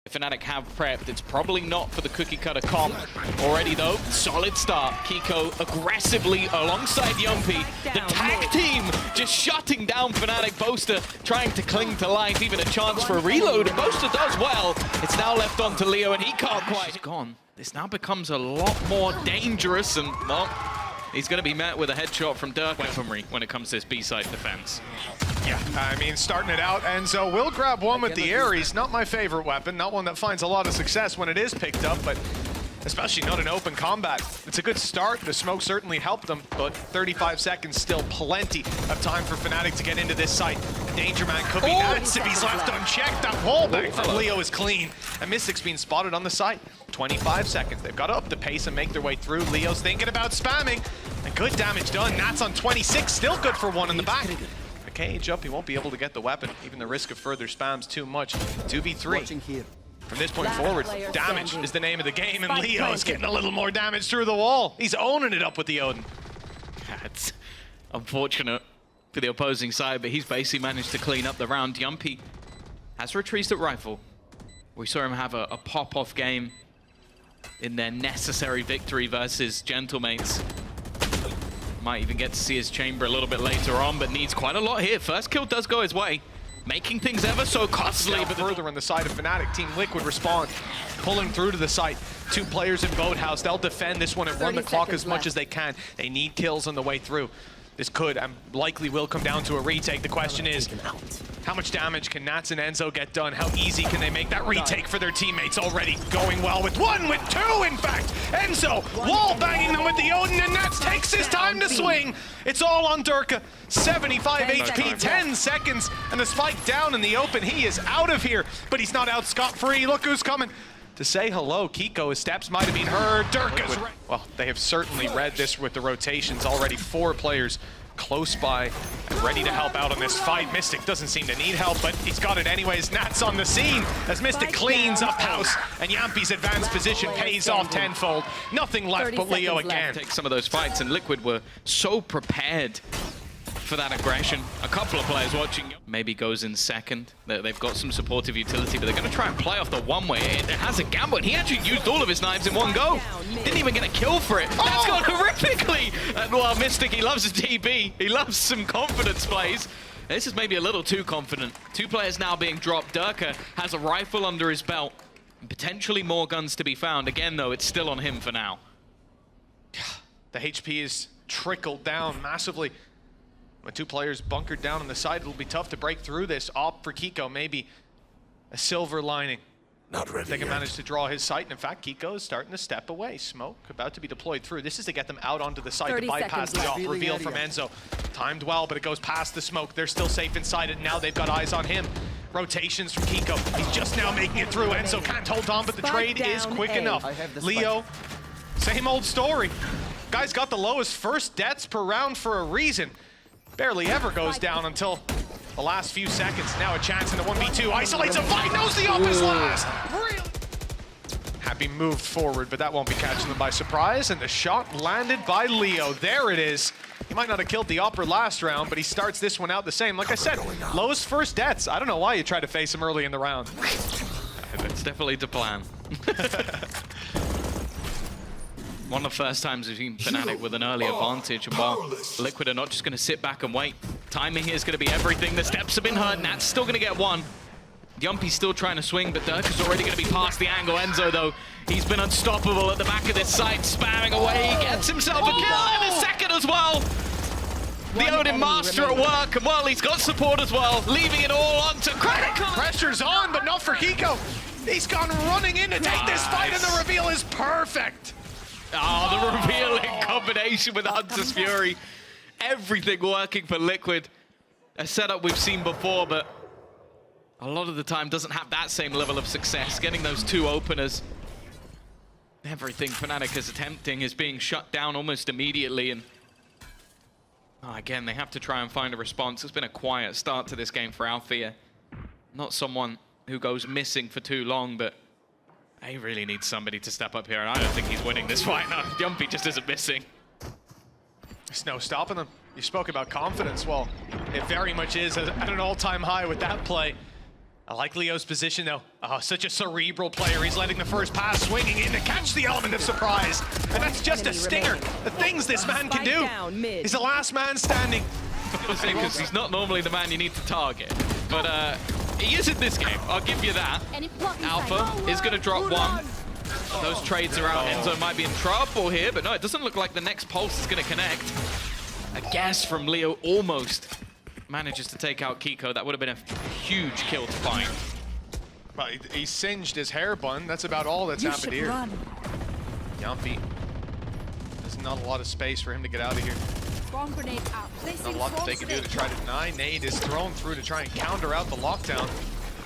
FNATIC have prepped. It's probably not for the cookie cutter comp. Already though, solid start. Keiko aggressively alongside Jamppi. The tag team just shutting down FNATIC. Boaster trying to cling to life, even a chance for a reload. And Boaster does well. It's now left on to Leo and he can't quite. He's gone. This now becomes a lot more dangerous and, well, he's going to be met with a headshot from Derke weaponry when it comes to this B-side defense. Yeah, I mean, starting it out, Enzo will grab one with the Ares. Not my favorite weapon, not one that finds a lot of success when it is picked up, but especially not in open combat. It's a good start. The smoke certainly helped them, but 35 seconds, still plenty of time for FNATIC to get into this site. Danger Man could be nuts if he's left unchecked. That wall bang from Leo is clean. And Mistic's being spotted on the site. 25 seconds. They've got to up the pace and make their way through. Leo's thinking about spamming. And good damage done. Nat's on 26. Still good for one in the back. The cage up. He won't be able to get the weapon. Even the risk of further spam's too much. 2v3. From this point forward, damage is the name of the game. And Leo's getting a little more damage through the wall. He's owning it up with the Odin. It's unfortunate for the opposing side, but he's basically managed to clean up the round. Jamppi has retreated at rifle. We saw him have a pop-off game in their necessary victory versus Gentlemates. Might even get to see his chamber a little bit later on, but needs quite a lot here. First kill does go his way, making things ever so costly. But further on the side of FNATIC, Team Liquid respond, pulling through to the site. Two players in Boathouse. They'll defend this one and run the clock as much as they can. They need kills on the way through. This could and likely will come down to a retake. The question is, how much damage can Nats and Enzo get done? How easy can they make that retake for their teammates? Already going well with one, with two, in fact. Enzo wall banging them with the Odin, and Nats takes his time to swing. It's all on Derke. 75 HP, 10 seconds, and the spike down in the open. He is out of here, but he's not out scot-free. Look who's coming to say hello. Keiko, his steps might have been heard. Derke's well, they have certainly read this with the rotations. Already 4 players close by and ready to help out on this fight. Mistic doesn't seem to need help, but he's got it anyways. Nat's on the scene as Mistic cleans up house, and Jamppi's advanced position pays off tenfold. Nothing left but Leo again. Take some of those fights, and Liquid were so prepared for that aggression. A couple of players watching maybe goes in second. They've got some supportive utility, but they're going to try and play off the one-way. It has a gamble, and he actually used all of his knives in one go. Didn't even get a kill for it. That's gone horrifically. And while Mistic, he loves a TB. He loves some confidence plays. This is maybe a little too confident. 2 players now being dropped. Derke has a rifle under his belt. And potentially more guns to be found. Again, though, it's still on him for now. The HP is trickled down massively. When 2 players bunkered down on the side, it'll be tough to break through this. Opt for Keiko, maybe a silver lining. Not ready They can yet. manage to draw his sight, and in fact, Keiko is starting to step away. Smoke about to be deployed through. This is to get them out onto the site to bypass the off. Reveal from Enzo. Timed well, but it goes past the smoke. They're still safe inside it. Now they've got eyes on him. Rotations from Keiko. He's just now making it through. Enzo can't hold on, but the trade is quick enough. Leo, same old story. Guy's got the lowest first deaths per round for a reason. Barely ever goes down until the last few seconds. Now a chance in the 1v2. Isolates a fight, knows the up is last. Really? Happy moved forward, but that won't be catching them by surprise. And the shot landed by Leo. There it is. He might not have killed the upper last round, but he starts this one out the same. Like I said, lowest first deaths. I don't know why you tried to face him early in the round. That's definitely the plan. One of the first times we've seen FNATIC with an early advantage, and while Liquid are not just going to sit back and wait. Timing here is going to be everything. The steps have been heard. Nat's still going to get one. Jamppi's still trying to swing, but Derke's already going to be past the angle. Enzo, though, he's been unstoppable at the back of this site, spamming away. He gets himself a kill and a second as well. The Odin Master at work, and well, he's got support as well, leaving it all onto Chronicle. Pressure's on, but not for Keiko. He's gone running in to take this fight, and the reveal is perfect. Oh, the reveal in combination with Hunter's Fury. Everything working for Liquid. A setup we've seen before, but a lot of the time doesn't have that same level of success. Getting those 2 openers. Everything FNATIC is attempting is being shut down almost immediately. And again, they have to try and find a response. It's been a quiet start to this game for Alfajer. Not someone who goes missing for too long, but he really needs somebody to step up here, and I don't think he's winning this fight. No, Jamppi just isn't missing. There's no stopping them. You spoke about confidence. Well, it very much is at an all-time high with that play. I like Leo's position, though. Oh, such a cerebral player. He's letting the first pass swinging in to catch the element of surprise. And that's just a stinger. The things this man can do. He's the last man standing. Because he's not normally the man you need to target. But he is in this game, I'll give you that. Alpha is going to drop one. Those trades are out. Enzo might be in trouble here, but no, it doesn't look like the next pulse is going to connect. A guess from Leo almost manages to take out Keiko. That would have been a huge kill to find. Well, he singed his hair bun. That's about all that's happened here. Jamppi. There's not a lot of space for him to get out of here. Bomb grenade out. Not a lot that they can do to try to deny. Nade is thrown through to try and counter out the lockdown.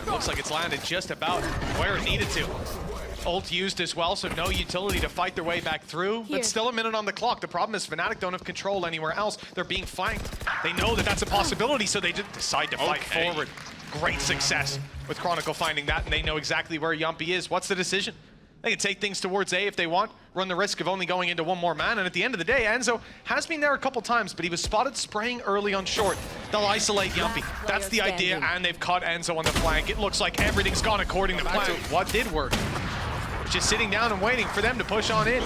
It looks like it's landed just about where it needed to. Ult used as well, so no utility to fight their way back through. But still a minute on the clock. The problem is FNATIC don't have control anywhere else. They're being flanked. They know that that's a possibility, so they just decide to fight forward. Great success with Chronicle finding that, and they know exactly where Jamppi is. What's the decision? They can take things towards A if they want, run the risk of only going into one more man, and at the end of the day, Enzo has been there a couple times, but he was spotted spraying early on short. They'll isolate Jamppi. That's the idea, and they've caught Enzo on the flank. It looks like everything's gone according to plan. What did work? Just sitting down and waiting for them to push on in.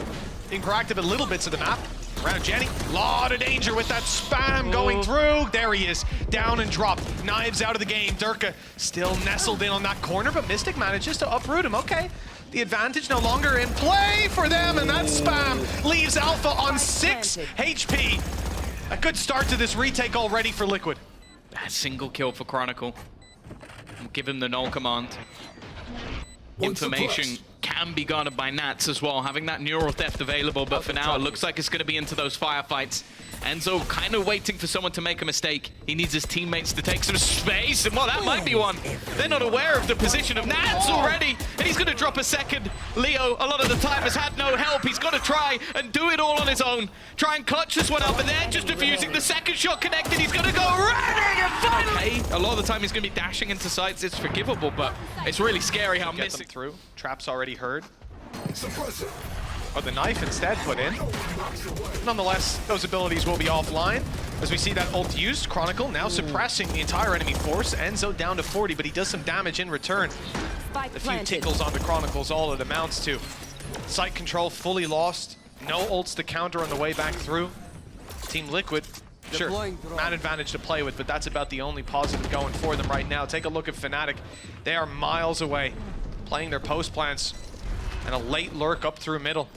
Being proactive at little bits of the map. Around Jenny, lot of danger with that spam going through. There he is, down and dropped. Knives out of the game. Derke still nestled in on that corner, but Mistic manages to uproot him. Okay. The advantage no longer in play for them, and that spam leaves Alpha on 6 HP. A good start to this retake already for Liquid. A single kill for Chronicle. We'll give him the null command. Information can be garnered by Nats as well, having that neural theft available, but for now it looks like it's going to be into those firefights. Enzo kind of waiting for someone to make a mistake. He needs his teammates to take some space, and well, that might be one. They're not aware of the position of Nats already, and he's going to drop a second. Leo, a lot of the time, has had no help. He's got to try and do it all on his own. Try and clutch this one up, and they're just defusing. The second shot connected. He's going to go running, and finally... Okay, a lot of the time he's going to be dashing into sites. It's forgivable, but it's really scary how missing through. Trap's already heard. But the knife instead put in. Nonetheless, those abilities will be offline. As we see that ult used, Chronicle now suppressing the entire enemy force. Enzo down to 40, but he does some damage in return. A few tickles onto Chronicles, all it amounts to. Site control fully lost. No ults to counter on the way back through. Team Liquid, sure, man advantage to play with, but that's about the only positive going for them right now. Take a look at FNATIC. They are miles away, playing their post plants. And a late lurk up through middle.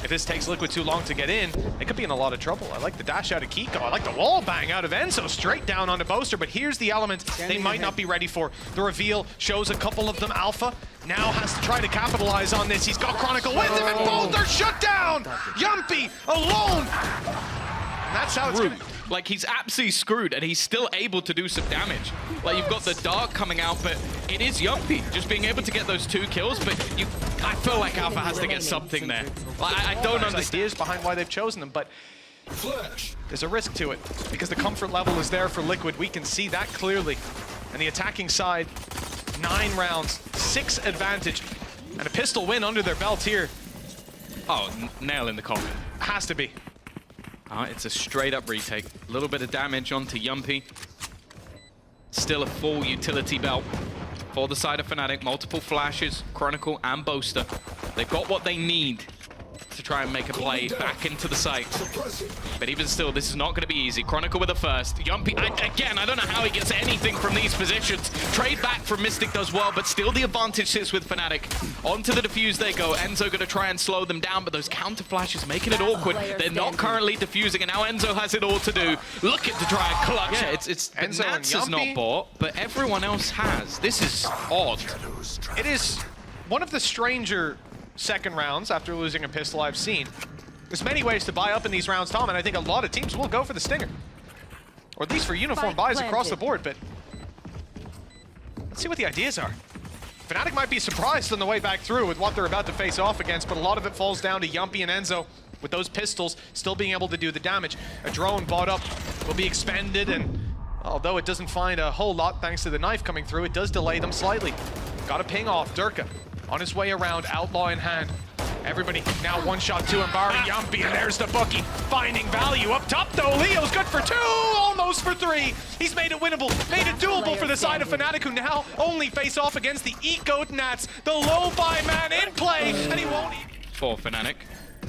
If this takes Liquid too long to get in, they could be in a lot of trouble. I like the dash out of Keiko. I like the wall bang out of Enzo, straight down onto Boaster, but here's the element they might not be ready for. The reveal shows a couple of them. Alpha now has to try to capitalize on this. He's got Chronicle with him, and both are shut down! Jamppi alone! And that's how it's gonna... Like, he's absolutely screwed, and he's still able to do some damage. Like, you've got the Dark coming out, but it is Jamppi just being able to get those 2 kills, but I feel like Alpha has to get something there. Like, I don't understand. Ideas behind why they've chosen them, but there's a risk to it, because the comfort level is there for Liquid. We can see that clearly. And the attacking side, 9 rounds, 6 advantage, and a pistol win under their belt here. Oh, nail in the coffin. Has to be. It's a straight-up retake. A little bit of damage onto Jamppi. Still a full utility belt for the side of FNATIC. Multiple flashes, Chronicle and Boaster. They've got what they need to try and make a play back into the site. But even still, this is not going to be easy. Chronicle with a first. Jamppi, again, I don't know how he gets anything from these positions. Trade back from Mistic does well, but still the advantage sits with FNATIC. Onto the defuse they go. Enzo going to try and slow them down, but those counter flashes making it awkward. They're not currently defusing, and now Enzo has it all to do. Looking to try and clutch. Yeah, it's Enzo Nats has not bought, but everyone else has. This is odd. It is one of the stranger second rounds after losing a pistol I've seen. There's many ways to buy up in these rounds, Tom, and I think a lot of teams will go for the Stinger. Or at least for uniform buys across the board, but let's see what the ideas are. FNATIC might be surprised on the way back through with what they're about to face off against, but a lot of it falls down to Jamppi and Enzo with those pistols still being able to do the damage. A drone bought up will be expended, and although it doesn't find a whole lot thanks to the knife coming through, it does delay them slightly. Got a ping off. Derke on his way around, outlaw in hand. Everybody now one shot to Mbari, Jamppi, and there's the bookie finding value up top though. Leo's good for 2, almost for 3. He's made it winnable, made it doable for the side of FNATIC, who now only face off against the Eco Nats, the low-buy man in play, and he won't. For FNATIC,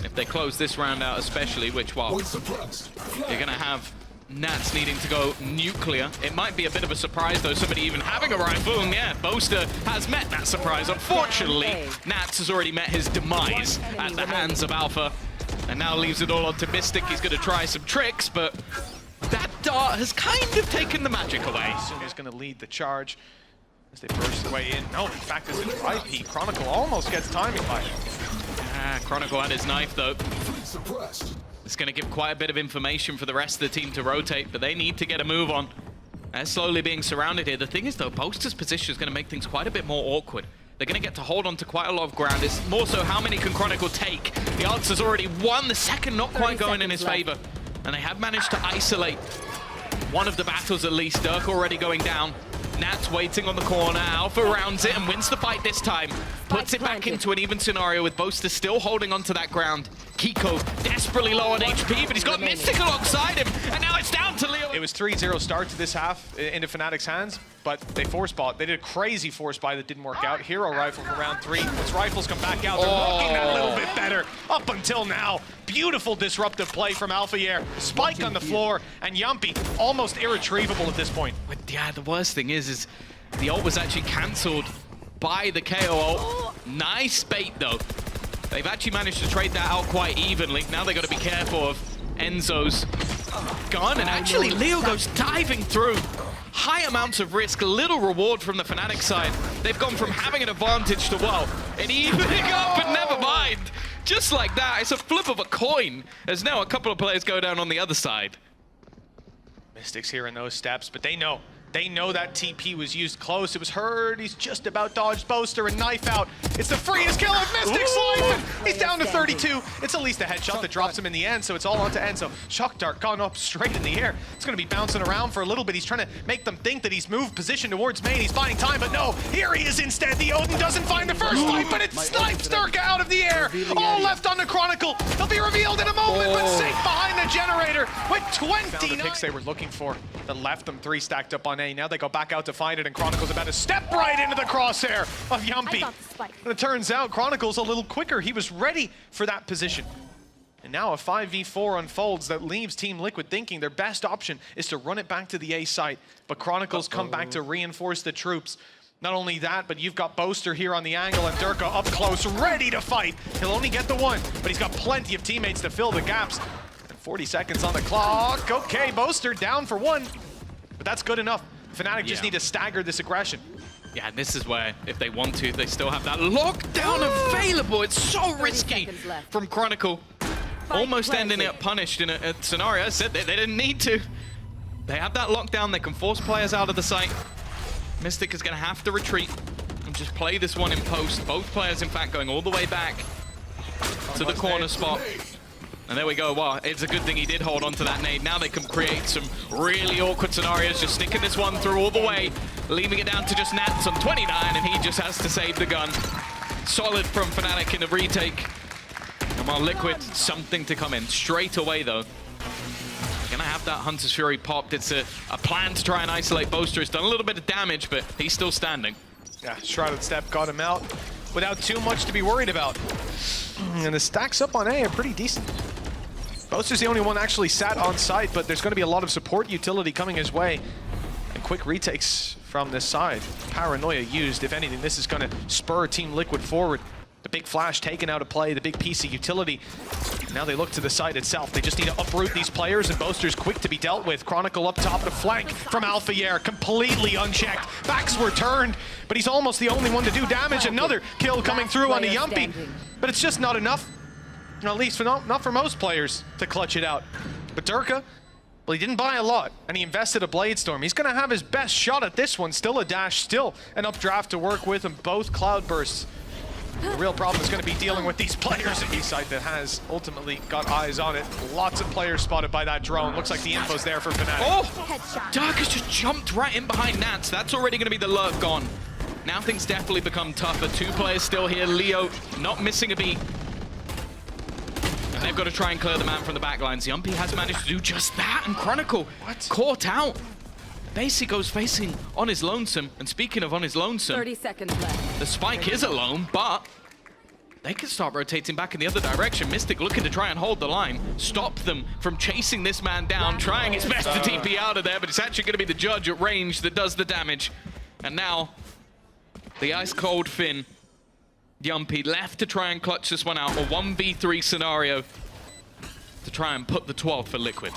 if they close this round out especially, which, well, you're going to have Nats needing to go nuclear. It might be a bit of a surprise, though, somebody even having a rifle, and yeah, Boaster has met that surprise. Unfortunately, Nats has already met his demise at the hands of Alpha, and now leaves it all on to Mistic. He's going to try some tricks, but that dart has kind of taken the magic away. Soon he's going to lead the charge as they burst their way in. No, in fact, it's an IP. Chronicle almost gets timing by it. Chronicle had his knife, though. It's going to give quite a bit of information for the rest of the team to rotate, but they need to get a move on. They're slowly being surrounded here. The thing is, though, Boaster's position is going to make things quite a bit more awkward. They're going to get to hold on to quite a lot of ground. It's more so how many can Chronicle take. The answer's already one, the second not quite going in his favor. And they have managed to isolate one of the battles at least. Derke already going down. Nats waiting on the corner. Alpha rounds it and wins the fight this time. Puts it back into an even scenario with Boaster still holding onto that ground. Keiko desperately low on HP, but he's got Mistic alongside him. And now it's down to Leo. It was 3-0 start to this half into FNATIC's hands, but they force bought. They did a crazy force buy that didn't work out. Hero rifle for round 3. Once rifles come back out, they're looking that little bit better up until now. Beautiful disruptive play from Alfajer. Spike on the floor, and Jamppi almost irretrievable at this point. But yeah, the worst thing is the ult was actually cancelled by the KO ult. Nice bait, though. They've actually managed to trade that out quite evenly. Now they've got to be careful of Enzo's gun, and actually Leo goes diving through. High amounts of risk, little reward from the FNATIC side. They've gone from having an advantage to, well, an evening up, but never mind. Just like that, it's a flip of a coin, as now a couple of players go down on the other side. Mistic's hearing those steps, but they know that TP was used close. It was heard. He's just about dodged Boaster and knife out. It's the freest kill of Mistic slicing. He's down to 32. It's at least a headshot that drops him in the end, so it's all onto Enzo. Shock dart gone up straight in the air. It's going to be bouncing around for a little bit. He's trying to make them think that he's moved position towards main. He's buying time, but no. Here he is instead. The Odin doesn't find the first fight, but it snipes Derke out of the air. All left on the Chronicle. He'll be revealed in a moment, but safe behind the generator with 29. Found the picks they were looking for that left them 3 stacked up on A. Now they go back out to find it, and Chronicle's about to step right into the crosshair of Jamppi. And it turns out Chronicle's a little quicker. He was ready for that position. And now a 5v4 unfolds that leaves Team Liquid thinking their best option is to run it back to the A site. But Chronicle's come back to reinforce the troops. Not only that, but you've got Boaster here on the angle and Derke up close, ready to fight. He'll only get the one, but he's got plenty of teammates to fill the gaps. And 40 seconds on the clock. Okay, Boaster down for 1, but that's good enough. FNATIC just need to stagger this aggression. Yeah, and this is where, if they want to, they still have that lockdown available. It's so risky from Chronicle. Almost ending up punished in a scenario. I said they didn't need to. They have that lockdown. They can force players out of the site. Mistic is going to have to retreat and just play this one in post. Both players, in fact, going all the way back to the corner spot. And there we go. Wow, it's a good thing he did hold on to that nade. Now they can create some really awkward scenarios, just sticking this one through all the way, leaving it down to just Nats on 29, and he just has to save the gun. Solid from FNATIC in the retake. And while Liquid, something to come in. Straight away, though. Gonna have that Hunter's Fury popped. It's a plan to try and isolate Boaster. It's done a little bit of damage, but he's still standing. Yeah, Shrouded Step got him out without too much to be worried about. And the stacks up on A are pretty decent. Boaster's the only one actually sat on site, but there's going to be a lot of support utility coming his way. And quick retakes from this side. Paranoia used. If anything, this is going to spur Team Liquid forward. The big flash taken out of play, the big piece of utility. Now they look to the site itself. They just need to uproot these players, and Boaster's quick to be dealt with. Chronicle up top to flank from Alfajer, completely unchecked. Backs were turned, but he's almost the only one to do damage. Another kill coming through onto Jamppi, but it's just not enough. At least for not for most players to clutch it out. But Derke, well, he didn't buy a lot, and he invested a Bladestorm. He's going to have his best shot at this one. Still a dash, still an updraft to work with, and both Cloudbursts. The real problem is going to be dealing with these players at E-site that has ultimately got eyes on it. Lots of players spotted by that drone. Looks like the info's there for FNATIC. Oh! Derke has just jumped right in behind Nats. That's already going to be the lurk gone. Now things definitely become tougher. 2 players still here. Leo not missing a beat. They've got to try and clear the man from the back lines. Jamppi has managed to do just that, and Chronicle caught out. Basically goes facing on his lonesome, and speaking of on his lonesome, 30 seconds left. the spike is alone, but they can start rotating back in the other direction. Mistic looking to try and hold the line, stop them from chasing this man down, trying his best to TP out of there, but it's actually going to be the judge at range that does the damage. And now, the ice-cold Finn, Jamppi, left to try and clutch this one out, a 1v3 scenario to try and put the 12 for Liquid.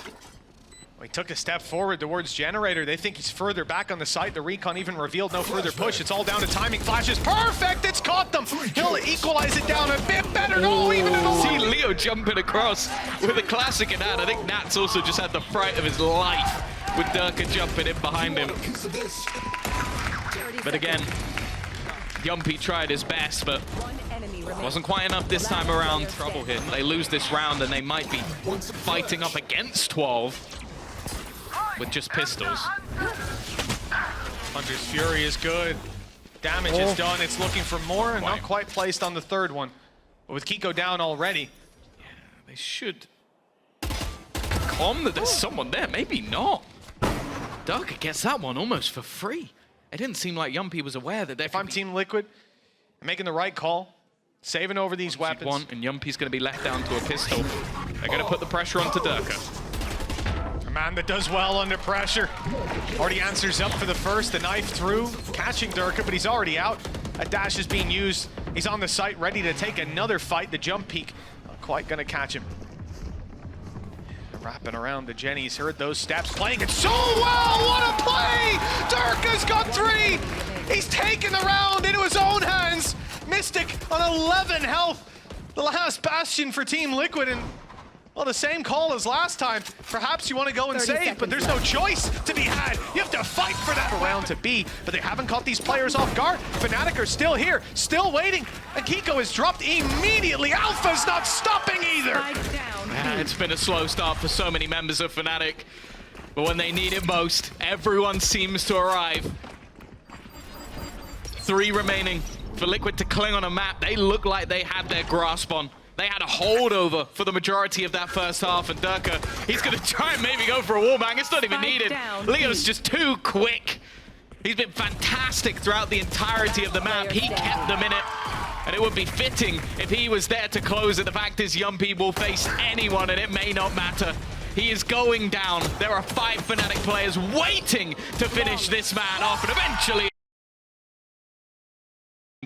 He took a step forward towards Generator. They think he's further back on the site. The recon even revealed no further push. It's all down to timing. Flashes perfect. It's caught them. He'll equalize it down a bit better. No, even in the See Leo jumping across with a classic in hand. I think Nats also just had the fright of his life with Derke jumping in behind him. But again, Jamppi tried his best, but wasn't quite enough this time around. Trouble here. They lose this round and they might be fighting up against 12. With just pistols. Hunter's Fury is good. Damage is done. It's looking for more and not quite placed on the third one. But with Keiko down already. Yeah, they should calm that there's someone there. Maybe not. Derke gets that one almost for free. It didn't seem like Jamppi was aware that if I'm Team Liquid, I'm making the right call. Saving over these weapons. And Jamppi's going to be left down to a pistol. They're going to put the pressure onto Derke. Man that does well under pressure. Already answers up for the first, the knife through, catching Derke, but he's already out. A dash is being used. He's on the site, ready to take another fight. The jump peak, not quite gonna catch him. Wrapping around the Jenny, he's heard those steps, playing it so well, what a play! Derke's got 3! He's taken the round into his own hands. Mistic on 11 health. The last bastion for Team Liquid, and well, the same call as last time. Perhaps you want to go and save, but there's no choice to be had. You have to fight for that round to be, but they haven't caught these players off guard. FNATIC are still here, still waiting, and Keiko is dropped immediately. Alpha's not stopping either. Yeah, it's been a slow start for so many members of FNATIC, but when they need it most, everyone seems to arrive. 3 remaining for Liquid to cling on a map they look like they had their grasp on. They had a holdover for the majority of that first half, and Derke, he's going to try and maybe go for a wallbang. It's not even needed. Leo's just too quick. He's been fantastic throughout the entirety of the map. He kept them in it, and it would be fitting if he was there to close it. The fact is, Jamppi will face anyone, and it may not matter. He is going down. There are 5 FNATIC players waiting to finish this man off, and eventually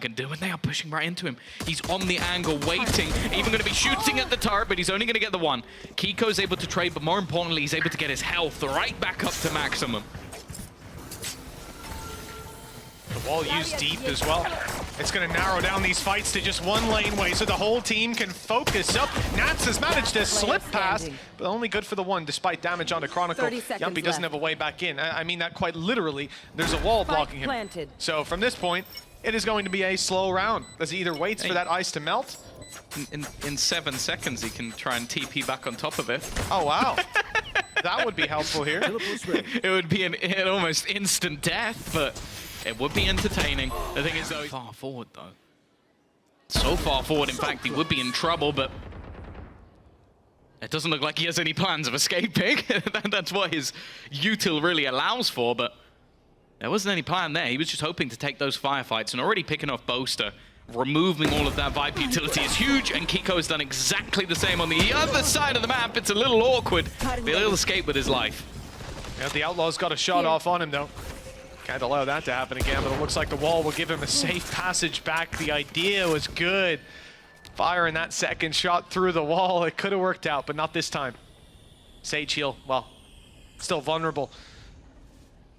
can do, and they are pushing right into him. He's on the angle, waiting, even going to be shooting at the turret, but he's only going to get the one. Keiko is able to trade, but more importantly, he's able to get his health right back up to maximum. The wall used deep as well. It's going to narrow down these fights to just one laneway so the whole team can focus up. Nats has managed to slip past, but only good for the one despite damage onto Chronicle. Jamppi doesn't have a way back in. I mean that quite literally. There's a wall blocking him. So from this point, it is going to be a slow round as he either waits for that ice to melt. In 7 seconds, he can try and TP back on top of it. Oh, wow. That would be helpful here. It would be an almost instant death, but it would be entertaining. The thing is, though, he's far forward, though. So far forward, in fact, he would be in trouble, but it doesn't look like he has any plans of escaping. That's what his util really allows for, but there wasn't any plan there. He was just hoping to take those firefights, and already picking off Boaster, removing all of that Vibe utility is huge, and Keiko has done exactly the same on the other side of the map. It's a little awkward, but he'll escape with his life. Yeah, the Outlaw's got a shot off on him, though. Can't allow that to happen again, but it looks like the wall will give him a safe passage back. The idea was good. Firing that second shot through the wall, it could have worked out, but not this time. Sage heal, well, still vulnerable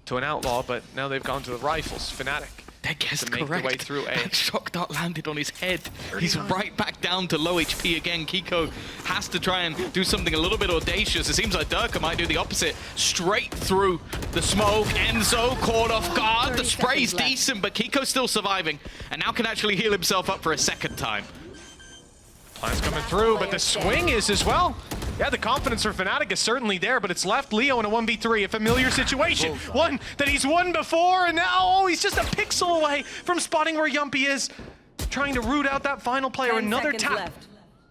to an Outlaw, but now they've gone to the rifles. FNATIC to make their way through A. That shock dart landed on his head. He's right back down to low HP again. Keiko has to try and do something a little bit audacious. It seems like Derke might do the opposite. Straight through the smoke. Enzo caught off guard. The spray's decent, but Keiko's still surviving, and now can actually heal himself up for a second time. Plan's coming through, but the swing is as well. Yeah, the confidence for FNATIC is certainly there, but it's left Leo in a 1v3, a familiar situation. One that he's won before, and now, he's just a pixel away from spotting where Jamppi is. Trying to root out that final player, another tap.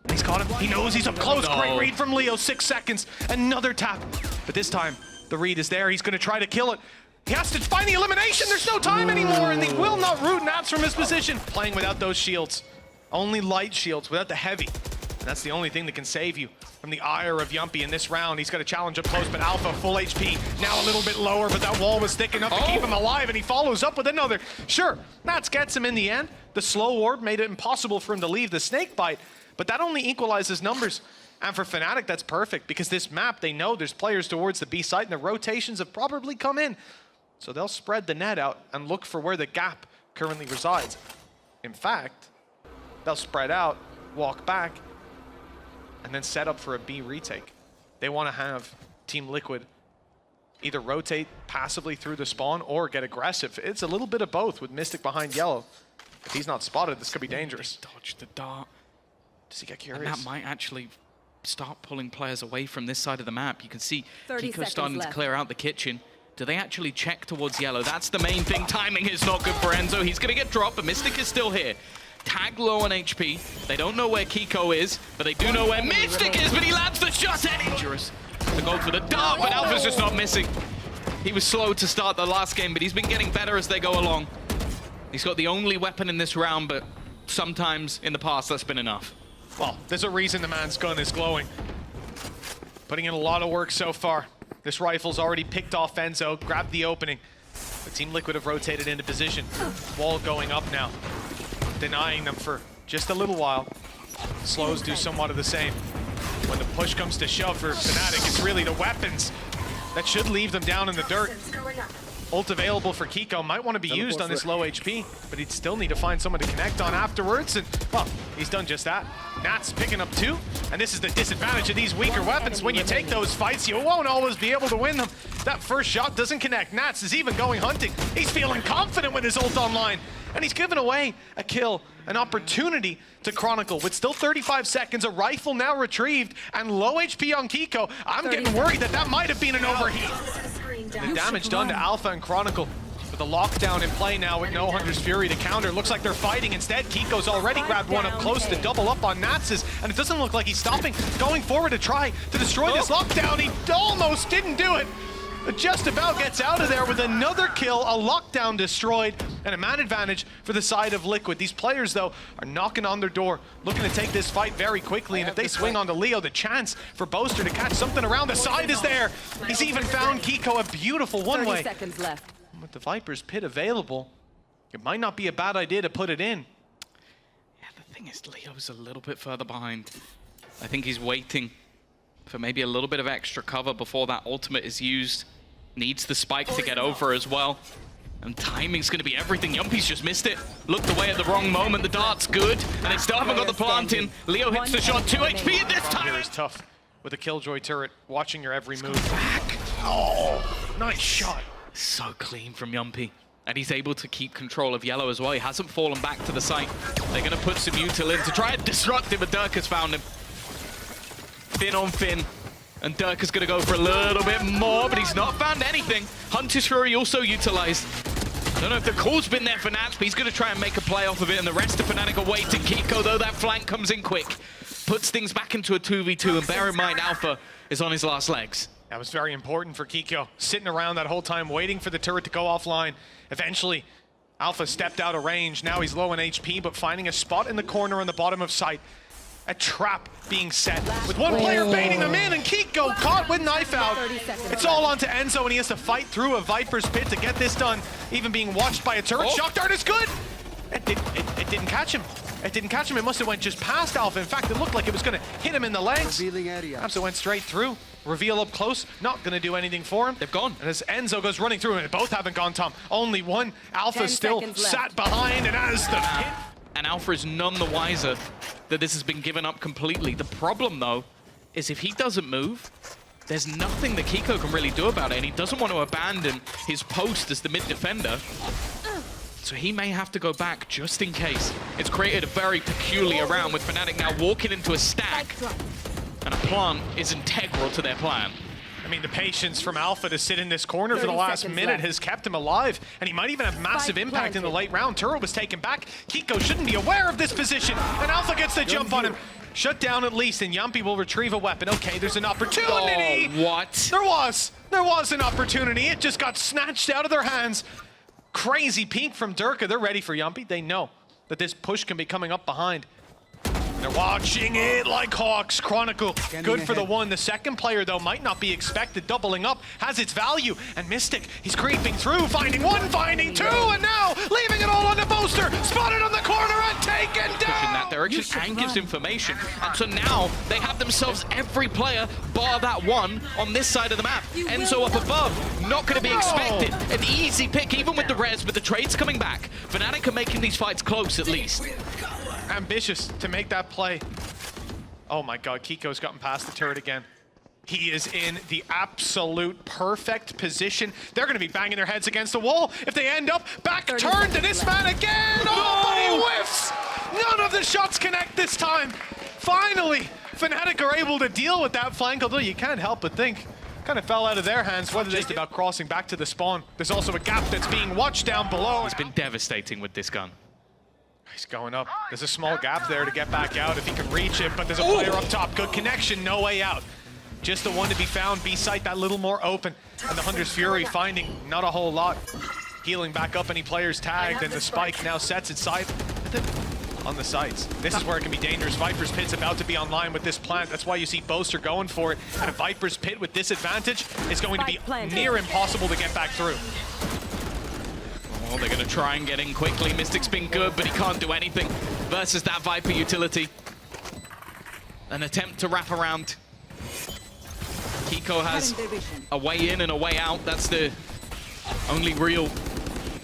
They Fnatic's got him. He knows he's up close. No. Great read from Leo. 6 seconds. Another tap. But this time, the read is there. He's going to try to kill it. He has to find the elimination. There's no time anymore, and they will not root Nats from his position. Playing without those shields. Only light shields without the heavy. And that's the only thing that can save you from the ire of Jamppi in this round. He's got a challenge up close, but Alpha, full HP, now a little bit lower, but that wall was thick enough to keep him alive, and he follows up with another. Sure, Nats gets him in the end. The slow ward made it impossible for him to leave the snake bite, but that only equalizes numbers. And for FNATIC, that's perfect, because this map, they know there's players towards the B site, and the rotations have probably come in. So they'll spread the net out and look for where the gap currently resides. In fact, they'll spread out, walk back, and then set up for a B retake. They want to have Team Liquid either rotate passively through the spawn or get aggressive. It's a little bit of both with Mistic behind yellow. If he's not spotted, this could be dangerous. Dodge the dart. Does he get curious? And that might actually start pulling players away from this side of the map. You can see 30 Keiko starting seconds to clear out the kitchen. Do they actually check towards yellow? That's the main thing. Timing is not good for Enzo. He's going to get dropped, but Mistic is still here. Tag low on HP. They don't know where Keiko is, but they do know where Mistic is, but he lands the shot. Dangerous to go for the dart, but Alpha's just not missing. He was slow to start the last game, but he's been getting better as they go along. He's got the only weapon in this round, but sometimes in the past that's been enough. Well, there's a reason the man's gun is glowing. Putting in a lot of work so far. This rifle's already picked off Enzo, grabbed the opening. The Team Liquid have rotated into position. Wall going up now. Denying them for just a little while. Slows do somewhat of the same. When the push comes to shove for FNATIC, it's really the weapons that should leave them down in the dirt. Ult available for Keiko might want to be used on this low HP, but he'd still need to find someone to connect on afterwards, and, well, he's done just that. Nats picking up 2, and this is the disadvantage of these weaker weapons. When you take those fights, you won't always be able to win them. That first shot doesn't connect. Nats is even going hunting. He's feeling confident with his ult online, and he's given away a kill, an opportunity to Chronicle. With still 35 seconds, a rifle now retrieved, and low HP on Keiko. I'm getting worried that that might have been an overheat. The damage done to Alpha and Chronicle. With the lockdown in play now with no Hunter's Fury to counter. Looks like they're fighting instead. Keiko's already grabbed one up close to double up on Nats's, and it doesn't look like he's stopping. Going forward to try to destroy this lockdown. He almost didn't do it. But just about gets out of there with another kill, a lockdown destroyed, and a man advantage for the side of Liquid. These players, though, are knocking on their door, looking to take this fight very quickly, and if they swing onto Leo, the chance for Boaster to catch something around the side is there. He's even found Keiko a beautiful one-way. 30 seconds left. With the Viper's pit available, it might not be a bad idea to put it in. Yeah, the thing is, Leo's a little bit further behind. I think he's waiting for maybe a little bit of extra cover before that ultimate is used. Needs the spike to get over as well. And timing's going to be everything. Jamppi's just missed it. Looked away at the wrong moment. The dart's good, and they still haven't got the plant in. Leo hits the shot, 2 HP at this time. Here is tough with a Killjoy turret, watching your every move. Back. Oh, nice shot. So clean from Jamppi. And he's able to keep control of yellow as well. He hasn't fallen back to the site. They're going to put some util in to try and disrupt him, but Derke's found him. Fin on fin. And Derke's going to go for a little bit more, but he's not found anything. Hunter's Fury also utilized. I don't know if the call's been there for Nats, but he's going to try and make a play off of it, and the rest of FNATIC are waiting. Keiko, though, that flank comes in quick. Puts things back into a 2v2, and bear in mind, Alpha is on his last legs. That was very important for Keiko. Sitting around that whole time, waiting for the turret to go offline. Eventually, Alpha stepped out of range. Now he's low in HP, but finding a spot in the corner on the bottom of sight. A trap being set with one player baiting them in, and Keiko caught with knife out. It's all onto Enzo, and he has to fight through a Viper's pit to get this done, even being watched by a turret. Shock dart is good. It didn't catch him. It didn't catch him. It must have went just past Alpha. In fact, it looked like it was going to hit him in the legs. Perhaps it went straight through. Reveal up close, not going to do anything for him. They've gone. And as Enzo goes running through, and both haven't gone, Tom. Only one. Alpha still sat behind, and as the hit. And Alpha is none the wiser that this has been given up completely. The problem, though, is if he doesn't move, there's nothing that Keiko can really do about it, and he doesn't want to abandon his post as the mid defender. So he may have to go back just in case. It's created a very peculiar round with FNATIC now walking into a stack, and a plant is integral to their plan. I mean, the patience from Alpha to sit in this corner for the last minute has kept him alive, and he might even have massive impact in the late round. Turret was taken back. Keiko shouldn't be aware of this position, and Alpha gets the jump on him. Shut down at least, and Jamppi will retrieve a weapon. Okay, there's an opportunity. Oh, what? There was an opportunity. It just got snatched out of their hands. Crazy peek from Derke. They're ready for Jamppi. They know that this push can be coming up behind. They're watching it like hawks. Chronicle, good for the one. The second player, though, might not be expected. Doubling up has its value. And Mistic, he's creeping through, finding one, finding two, and now leaving it all on the Boaster. Spotted on the corner and taken down. In that direction and gives information. And so now they have themselves every player bar that one on this side of the map. Enzo up above, not going to be expected. An easy pick, even with the res, but the trade's coming back. FNATIC are making these fights close, at least. Ambitious to make that play. Oh my god, Keiko's gotten past the turret again. He is in the absolute perfect position. They're going to be banging their heads against the wall. If they end up back turned to this man again. Oh, but he whiffs! None of the shots connect this time. Finally, FNATIC are able to deal with that flank, although you can't help but think kind of fell out of their hands, whether just about crossing back to the spawn. There's also a gap that's being watched down below. It's been devastating with this gun. He's going up. There's a small gap there to get back out if he can reach it, but there's a player up top. Good connection, no way out. Just the one to be found. B-site that little more open. And the Hunter's Fury finding not a whole lot. Healing back up any players tagged, and the spike now sets its sight on the sights. This is where it can be dangerous. Viper's Pit's about to be online with this plant. That's why you see Boaster going for it. And a Viper's Pit with disadvantage is going to be near impossible to get back through. Well, they're going to try and get in quickly. Mistic's been good, but he can't do anything versus that Viper utility. An attempt to wrap around. Keiko has a way in and a way out. That's the only real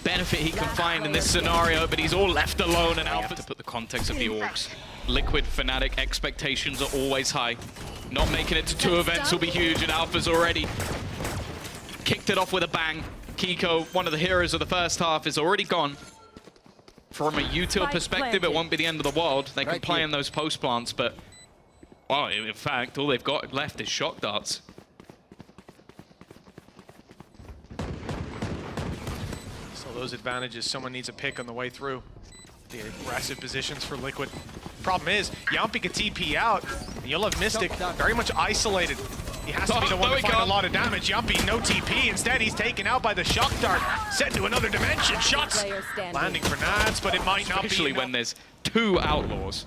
benefit he can find in this scenario, but he's all left alone, and Alpha to put the context of the orgs. Liquid, FNATIC, expectations are always high. Not making it to 2 events will be huge, and Alpha's already kicked it off with a bang. Keiko, one of the heroes of the first half, is already gone. From a util perspective, it won't be the end of the world. They can play in those post plants, but, well, in fact, all they've got left is shock darts. So those advantages, someone needs a pick on the way through. The aggressive positions for Liquid. Problem is, Jamppi can TP out, and you'll have Mistic very much isolated. He has to be the one to find a lot of damage. Jamppi, no TP. Instead, he's taken out by the shock dart. Set to another dimension. Shots landing for Nats, but it might not be. Especially when there's 2 outlaws.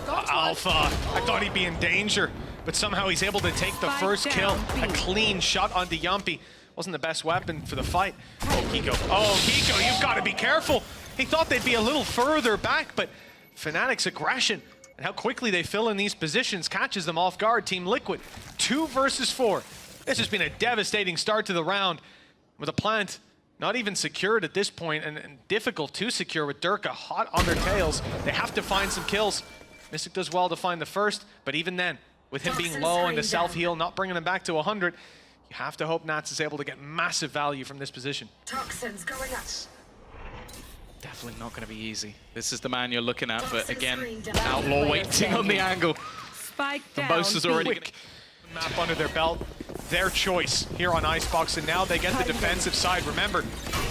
Alpha, I thought he'd be in danger, but somehow he's able to take the first kill. A clean shot onto Jamppi. Wasn't the best weapon for the fight. Oh, Keiko. Oh, Keiko, you've got to be careful. He thought they'd be a little further back, but FNATIC's aggression and how quickly they fill in these positions catches them off guard. Team Liquid, 2 versus 4. This has been a devastating start to the round with a plant not even secured at this point and difficult to secure with Derke hot on their tails. They have to find some kills. Mistic does well to find the first, but even then, with him being low and the self-heal not bringing him back to 100, you have to hope Nats is able to get massive value from this position. Toxins going up. Definitely not going to be easy. This is the man you're looking at, but again, Outlaw waiting on the angle. Spike down. Boaster's already Quick map under their belt. Their choice here on Icebox, and now they get the defensive side. Remember,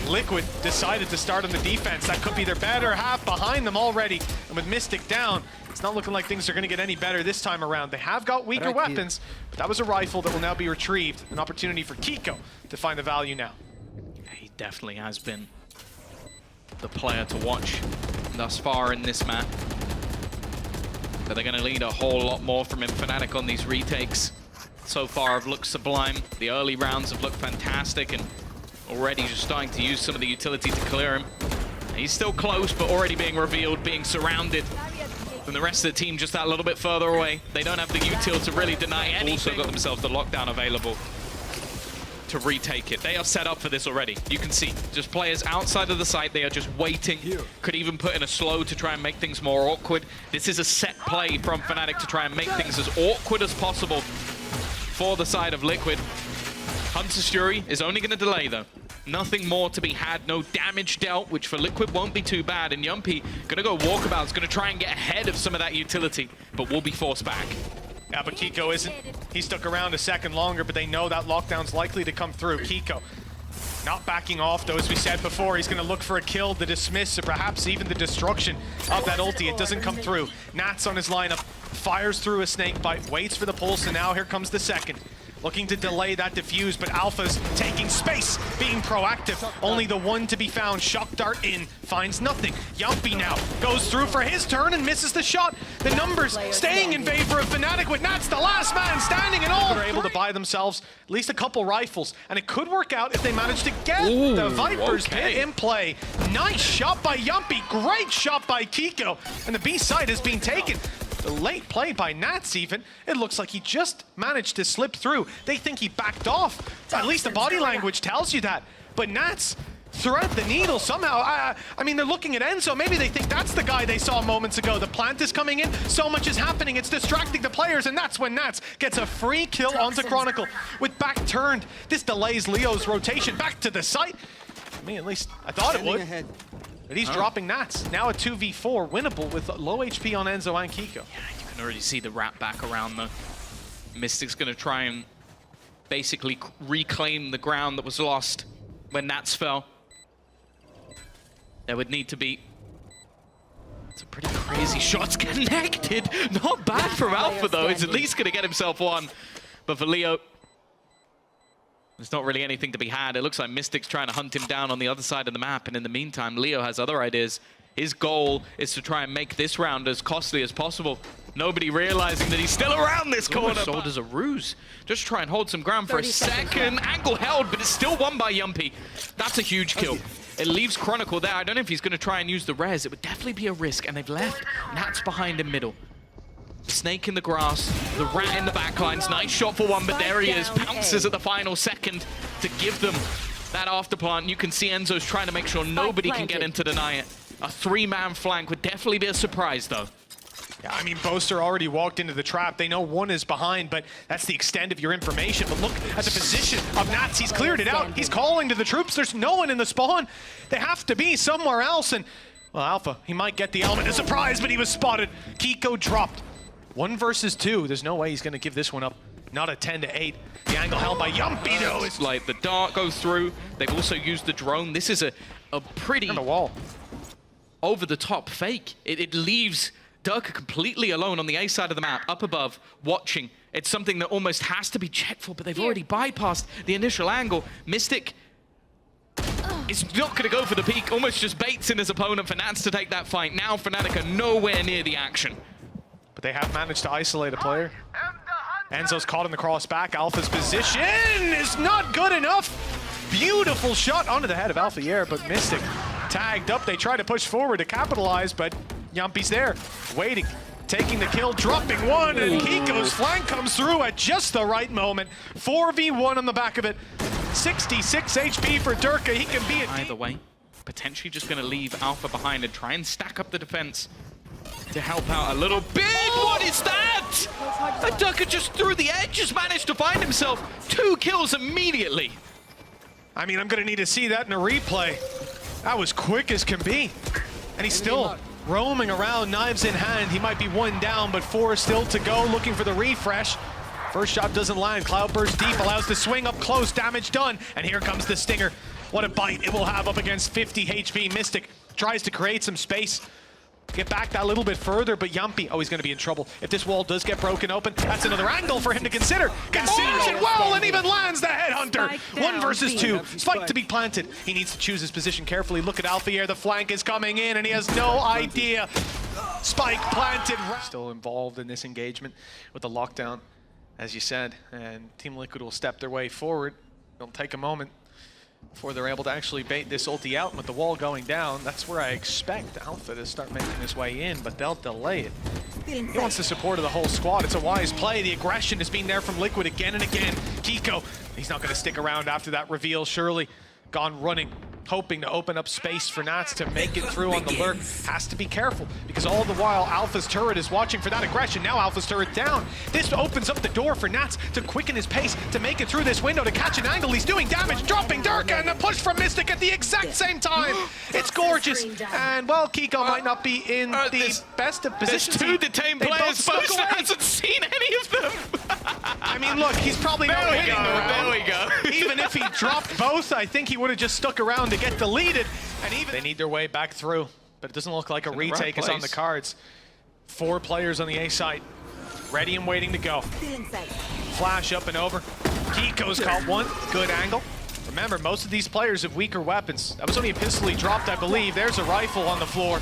Liquid decided to start on the defense. That could be their better half behind them already. And with Mistic down, it's not looking like things are going to get any better this time around. They have got weaker weapons, but that was a rifle that will now be retrieved. An opportunity for Keiko to find the value now. He definitely has been the player to watch thus far in this map. But they're going to need a whole lot more from him. FNATIC on these retakes so far have looked sublime. The early rounds have looked fantastic, and already just starting to use some of the utility to clear him. He's still close, but already being revealed, being surrounded. And the rest of the team just that little bit further away. They don't have the util to really deny anything. Also got themselves the lockdown available to retake it. They are set up for this already. You can see just players outside of the site. They are just waiting. Could even put in a slow to try and make things more awkward. This is a set play from FNATIC to try and make things as awkward as possible for the side of Liquid. Hunter's Fury is only going to delay though. Nothing more to be had, no damage dealt, which for Liquid won't be too bad. And Jamppi gonna go walkabouts, gonna try and get ahead of some of that utility, but will be forced back. Yeah, but Keiko isn't. He stuck around a second longer, but they know that lockdown's likely to come through. Keiko not backing off, though, as we said before. He's going to look for a kill, the dismiss, or perhaps even the destruction of that ulti. It doesn't come through. Nats on his lineup, fires through a snake bite, waits for the pulse, and now here comes the second. Looking to delay that diffuse, but Alpha's taking space, being proactive. Only the one to be found. Shock dart in, finds nothing. Jamppi now goes through for his turn and misses the shot. The numbers staying in favor of FNATIC with Nats, the last man standing, and all. They're able to buy themselves at least a couple rifles, and it could work out if they manage to get the Viper's pit in play. Nice shot by Jamppi, great shot by Keiko, and the B side is being taken. The late play by Nats even, it looks like he just managed to slip through. They think he backed off. At least the body language tells you that. But Nats thread the needle somehow. I mean, they're looking at Enzo. Maybe they think that's the guy they saw moments ago. The plant is coming in. So much is happening. It's distracting the players, and that's when Nats gets a free kill onto Chronicle. With back turned, this delays Leo's rotation back to the site. I mean, at least I thought it would. But he's dropping Nats. Now a 2v4, winnable with low HP on Enzo and Keiko. Yeah, you can already see the wrap back around though. Mistic's going to try and basically reclaim the ground that was lost when Nats fell. There would need to be some pretty crazy shots connected. Not bad from Alpha though. He's at least going to get himself one. But for Leo, there's not really anything to be had. It looks like Mistic's trying to hunt him down on the other side of the map, and in the meantime, Leo has other ideas. His goal is to try and make this round as costly as possible. Nobody realizing that he's still around this corner. Sold as a ruse. Just try and hold some ground for a second. Angle held, but it's still won by Jamppi. That's a huge kill. It leaves Chronicle there. I don't know if he's going to try and use the res. It would definitely be a risk, and they've left Nats behind in middle. Snake in the grass, the rat in the backlines. Nice shot for one, but there he is. Pounces at the final second to give them that afterplant. You can see Enzo's trying to make sure nobody can get in to deny it. A three-man flank would definitely be a surprise, though. Yeah, I mean, Boaster already walked into the trap. They know one is behind, but that's the extent of your information. But look at the position of Nats. He's cleared it out. He's calling to the troops. There's no one in the spawn. They have to be somewhere else. And, well, Alpha, he might get the element of surprise, but he was spotted. Keiko dropped. 1 versus 2. There's no way he's going to give this one up. Not a 10-8. The angle held by Jamppi, though. It's like the dart goes through. They've also used the drone. This is a pretty on the wall, over-the-top fake. It leaves Derke completely alone on the A side of the map, up above, watching. It's something that almost has to be checked for, but they've already bypassed the initial angle. Mistic is not going to go for the peak. Almost just baits in his opponent for Nats to take that fight. Now FNATIC are nowhere near the action. But they have managed to isolate a player. Enzo's caught in the cross back. Alpha's position is not good enough. Beautiful shot onto the head of Alfajer, but Mistic tagged up. They try to push forward to capitalize, but Jamppi's there, waiting, taking the kill, dropping one, and Keiko's flank comes through at just the right moment. 4v1 on the back of it. 66 HP for Derke. He can be it. Either way, potentially just going to leave Alpha behind and try and stack up the defense to help out a little bit. What is that? Derke just through the edge, just managed to find himself 2 kills immediately. I mean, I'm going to need to see that in a replay. That was quick as can be. And he's still roaming around, knives in hand. He might be 1 down, but 4 still to go, looking for the refresh. First shot doesn't land. Cloudburst deep allows the swing up close, damage done. And here comes the stinger. What a bite it will have up against 50 HP. Mistic tries to create some space. Get back that little bit further, but Jamppi, oh, he's going to be in trouble. If this wall does get broken open, that's another angle for him to consider. Considers it well and even lands the headhunter. 1 versus 2. Spike to be planted. He needs to choose his position carefully. Look at Alfajer. The flank is coming in, and he has no idea. Spike planted. Still involved in this engagement with the lockdown, as you said, and Team Liquid will step their way forward. It'll take a moment before they're able to actually bait this ulti out. And with the wall going down, that's where I expect Alpha to start making his way in, but they'll delay it. He wants the support of the whole squad. It's a wise play. The aggression is being there from Liquid again and again. Keiko, he's not going to stick around after that reveal, surely. Gone running hoping to open up space for Nats to make it through on the lurk. Has to be careful, because all the while Alpha's turret is watching for that aggression. Now Alpha's turret down. This opens up the door for Nats to quicken his pace, to make it through this window, to catch an angle. He's doing damage, dropping Derke, and the push from Mistic at the exact same time. It's gorgeous. And, well, Keiko might not be in the best of positions. There's two detained players. Boaster hasn't seen any of them. I mean, look, he's probably not winning. There we go. Even if he dropped both, I think he would have just stuck around to get deleted. And even they need their way back through, but it doesn't look like a retake is on the cards. 4 players on the A side, ready and waiting to go. Flash up and over. Keiko's caught one. Good angle. Remember, most of these players have weaker weapons. That was only a pistol he dropped, I believe. There's a rifle on the floor.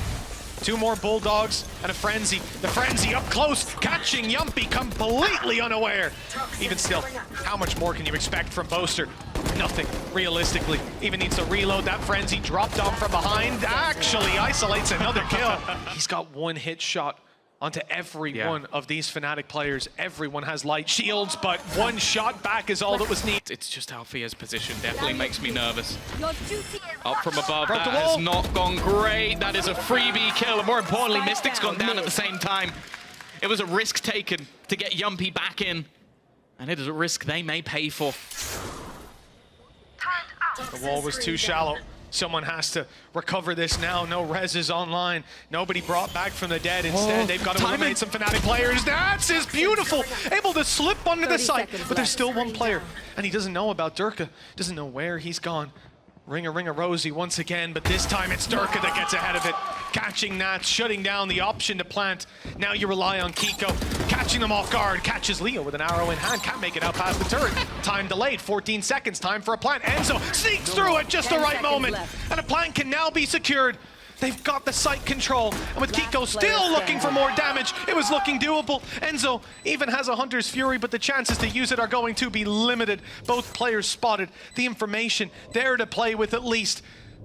2 more Bulldogs and a Frenzy. The Frenzy up close, catching Jamppi completely unaware. Even still, how much more can you expect from Boaster? Nothing, realistically. Even needs to reload that Frenzy. Dropped on from behind. Actually isolates another kill. He's got one hit shot onto every one of these FNATIC players. Everyone has light shields, but one shot back is all that was needed. It's just Alfajer's position definitely makes me nervous. Up from above, Broke that the wall. has not gone great. That is a freebie kill, and more importantly, Mistic's gone down at the same time. It was a risk taken to get Jamppi back in, and it is a risk they may pay for. The wall was too shallow. Someone has to recover this now. No res is online. Nobody brought back from the dead. Instead, they've got to eliminate some FNATIC players. Nats is beautiful. Able to slip onto the site, but there's still one player. And he doesn't know about Derke. Doesn't know where he's gone. Ring a Rosie once again, but this time it's Derke that gets ahead of it. Catching Nats, shutting down the option to plant. Now you rely on Keiko. Catching them off guard. Catches Leo with an arrow in hand. Can't make it out past the turret. Time delayed. 14 seconds. Time for a plant. Enzo sneaks through at just the right moment. And a plant can now be secured. They've got the site control. And with Keiko still looking for more damage, it was looking doable. Enzo even has a Hunter's Fury, but the chances to use it are going to be limited. Both players spotted. The information there to play with at least.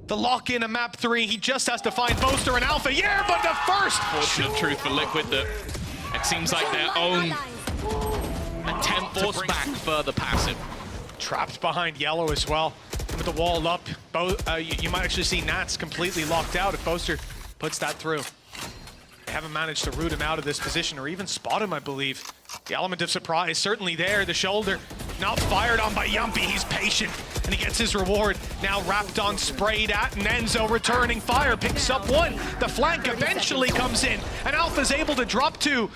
The lock-in of map 3, he just has to find Boaster and Alfajer, but the first! Fortunate truth for Liquid that it seems like their own attempt to force back further passive. Trapped behind yellow as well. With the wall up, you might actually see Nats completely locked out if Boaster puts that through. They haven't managed to root him out of this position or even spot him, I believe. The element of surprise certainly there. The shoulder not fired on by Jamppi. He's patient and he gets his reward. Now wrapped on, sprayed at, and Enzo returning fire picks up one. The flank eventually comes in and Alpha's able to drop 2.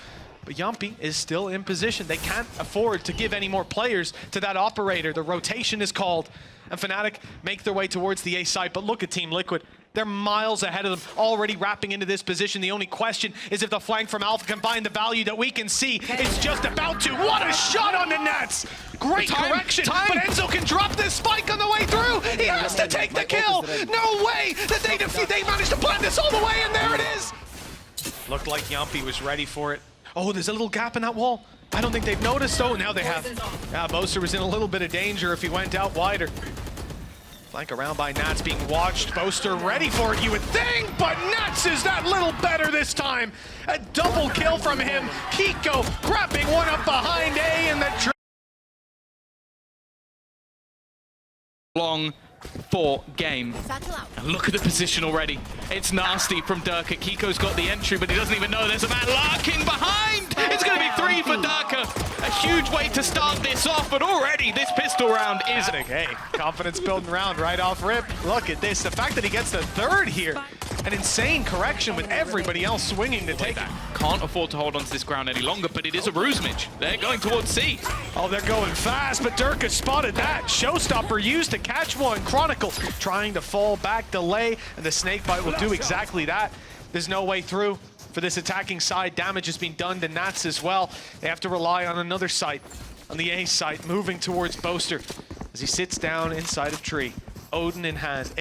But Jamppi is still in position. They can't afford to give any more players to that operator. The rotation is called. And FNATIC make their way towards the A site. But look at Team Liquid. They're miles ahead of them, already wrapping into this position. The only question is if the flank from Alpha can find the value that we can see. It's just about to. What a shot on the Nets! Great correction, but Enzo can drop this spike on the way through. He has to take the kill. No way that they managed to plant this all the way, and there it is. Looked like Jamppi was ready for it. Oh, there's a little gap in that wall. I don't think they've noticed. Oh, now they have. Yeah, Boaster was in a little bit of danger if he went out wider. Flank around by Nats being watched. Boaster ready for it, you would think, but Nats is that little better this time. A double kill from him. Keiko grabbing one up behind A in the Long 4 game. And look at the position already. It's nasty from Derke. Keiko's got the entry, but he doesn't even know there's a man lurking behind. It's going to be 3 for Derke. A huge way to start this off, but already this pistol round is... Hey, confidence building round right off rip. Look at this. The fact that he gets the 3rd here. An insane correction with everybody else swinging to take it. Can't afford to hold on to this ground any longer, but it is a Rusmage. They're going towards C. Oh, they're going fast, but Derke spotted that. Showstopper used to catch one. Chronicle trying to fall back, delay, and the snakebite will do exactly that. There's no way through for this attacking side. Damage has been done to Nats as well. They have to rely on another site, on the A site, moving towards Boaster as he sits down inside of tree, Odin in hand.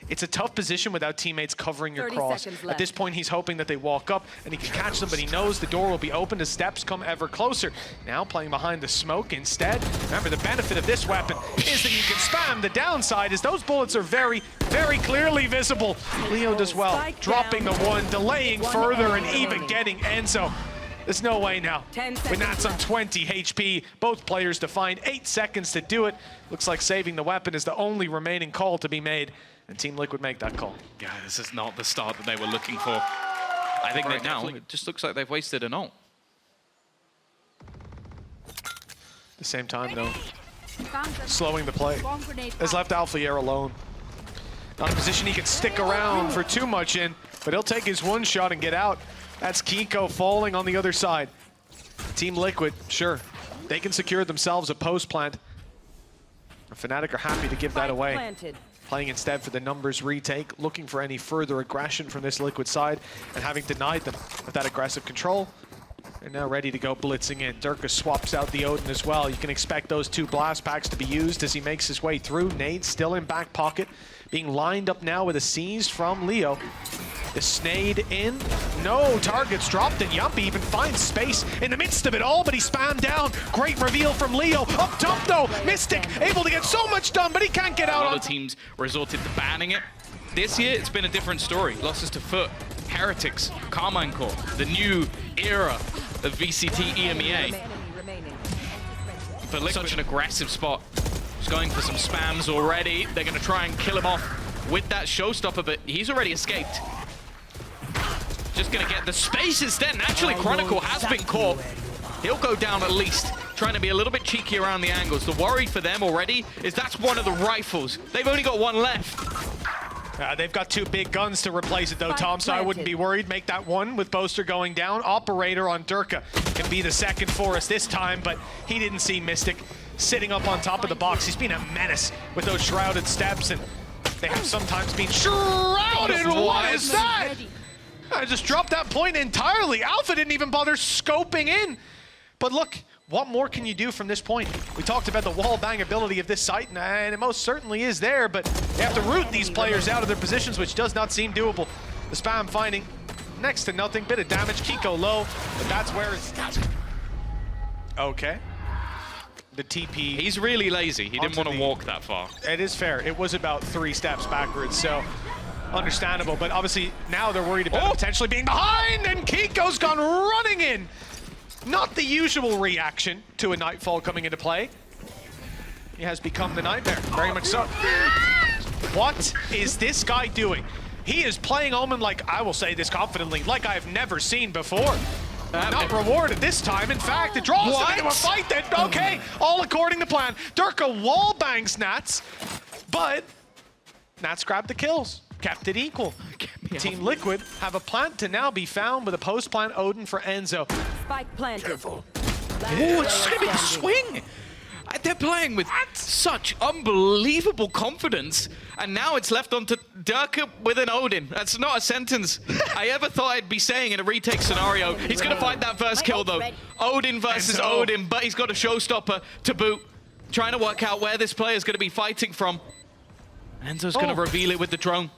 It's a tough position without teammates covering your cross. At this point, he's hoping that they walk up and he can catch them, but he knows the door will be open as steps come ever closer. Now playing behind the smoke instead. Remember, the benefit of this weapon is that you can spam. The downside is those bullets are very, very clearly visible. Leo does well, dropping the 1, delaying further, and even getting Enzo. There's no way now. With Nats on 20 HP, both players to find 8 seconds to do it. Looks like saving the weapon is the only remaining call to be made. And Team Liquid make that call. Yeah, this is not the start that they were looking for. I think that now it just looks like they've wasted an ult. At the same time, though, slowing the play has left Alfajer alone. Not a position he can stick around for too much in, but he'll take his one shot and get out. That's Keiko falling on the other side. Team Liquid, sure, they can secure themselves a post plant. FNATIC are happy to give that away. Playing instead for the numbers retake, looking for any further aggression from this Liquid side, and having denied them with that aggressive control, they're now ready to go blitzing in. Derke swaps out the Odin as well. You can expect those 2 blast packs to be used as he makes his way through. Nade still in back pocket, being lined up now with a seize from Leo. The Snade in, no targets dropped, and Jamppi even finds space in the midst of it all, but he spammed down. Great reveal from Leo. Up top though, Mistic able to get so much done, but he can't get out. A lot of teams resorted to banning it. This year, it's been a different story. Losses to Foot, Heretics, Carmine Corps, the new era of VCT EMEA. But Liquid, such an aggressive spot. He's going for some spams already. They're going to try and kill him off with that showstopper, but he's already escaped. Just going to get the space instead. And actually, Chronicle has been caught. He'll go down at least, trying to be a little bit cheeky around the angles. The worry for them already is that's one of the rifles. They've only got one left. They've got 2 big guns to replace it though, Tom, so I wouldn't be worried. Make that one with Boaster going down. Operator on Derke can be the second for us this time, but he didn't see Mistic sitting up on top of the box. He's been a menace with those shrouded steps, and they have sometimes been shrouded. What is that? I just dropped that point entirely. Alpha didn't even bother scoping in. But look, what more can you do from this point? We talked about the wall bang ability of this site, and it most certainly is there, but they have to root these players out of their positions, which does not seem doable. The spam finding next to nothing, bit of damage, Keiko low, but that's where it's... Okay. The TP... He's really lazy. He didn't want to walk that far. It is fair. It was about 3 steps backwards, so... understandable, but obviously now they're worried about potentially being behind, and Keiko's gone running in. Not the usual reaction to a Nightfall coming into play. He has become the nightmare, very much so. What is this guy doing? He is playing Omen like, I will say this confidently, like I've never seen before. Not rewarded this time. In fact, it draws him into a fight that, okay, all according to plan. Derke wall bangs Nats, but Nats grabbed the kills. Kept it equal. Team Liquid have a plant to now be found with a post-plant Odin for Enzo. Spike planted. Careful. Oh, it's just going to be a swing. They're playing with such unbelievable confidence, and now it's left on to Derke with an Odin. That's not a sentence I ever thought I'd be saying in a retake scenario. He's going to find that first kill, though. Odin versus Odin, but he's got a showstopper to boot. Trying to work out where this player is going to be fighting from. Enzo's going to reveal it with the drone.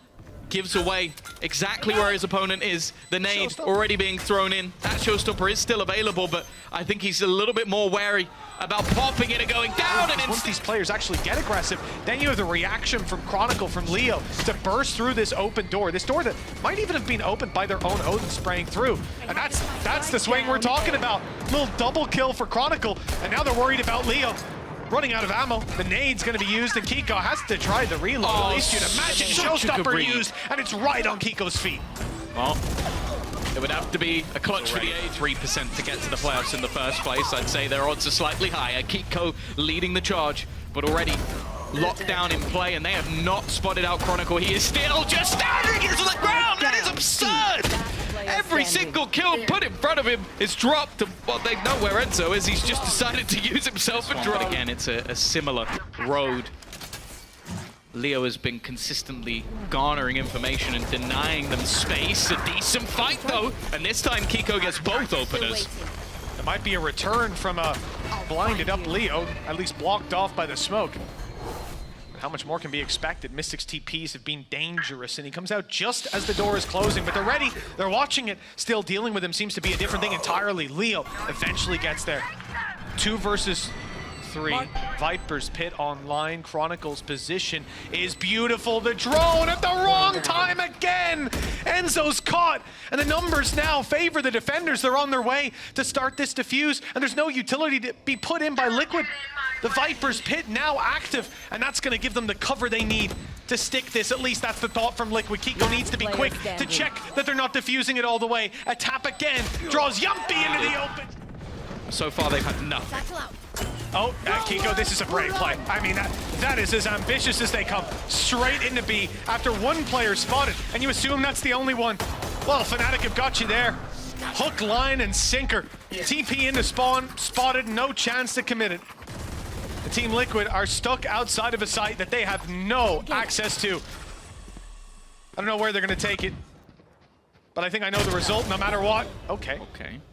Gives away exactly where his opponent is. The nade already being thrown in. That showstopper is still available, but I think he's a little bit more wary about popping it and going down. And once these players actually get aggressive, then you have the reaction from Chronicle, from Leo, to burst through this open door. This door that might even have been opened by their own Odin spraying through. And that's the swing we're talking about. Little double kill for Chronicle, and now they're worried about Leo. Running out of ammo, the nade's going to be used, and Keiko has to try the reload. At least you'd imagine showstopper used, and it's right on Keiko's feet. Well, it would have to be a clutch for the age. 3% to get to the playoffs in the first place. I'd say their odds are slightly higher. Keiko leading the charge, but already locked down in play, and they have not spotted out Chronicle. He is still just standing into the ground. That is absurd. Every single kill put in front of him is dropped. Well, they know where Enzo is. He's just decided to use himself and drop. Again, it's a similar road. Leo has been consistently garnering information and denying them space. A decent fight, though. And this time, Keiko gets both openers. There might be a return from a blinded up Leo, at least blocked off by the smoke. How much more can be expected? Mystic's TPs have been dangerous, and he comes out just as the door is closing, but they're ready. They're watching it. Still dealing with him seems to be a different thing entirely. Leo eventually gets there. 2 versus 3. Viper's Pit online. Chronicle's position is beautiful. The drone at the wrong time again. And Enzo's caught, and the numbers now favor the defenders. They're on their way to start this defuse, and there's no utility to be put in by Liquid. The Viper's pit now active, and that's going to give them the cover they need to stick this. At least that's the thought from Liquid. Keiko needs to be quick to check that they're not defusing it all the way. A tap again, draws Jamppi into the open. So far, they've had nothing. Oh, Keiko, this is a brave play. I mean, that is as ambitious as they come. Straight into B after one player spotted, and you assume that's the only one. Well, FNATIC have got you there. Hook, line, and sinker. TP into spawn, spotted, no chance to commit it. The Team Liquid are stuck outside of a site that they have no access to. I don't know where they're going to take it, but I think I know the result no matter what. Okay.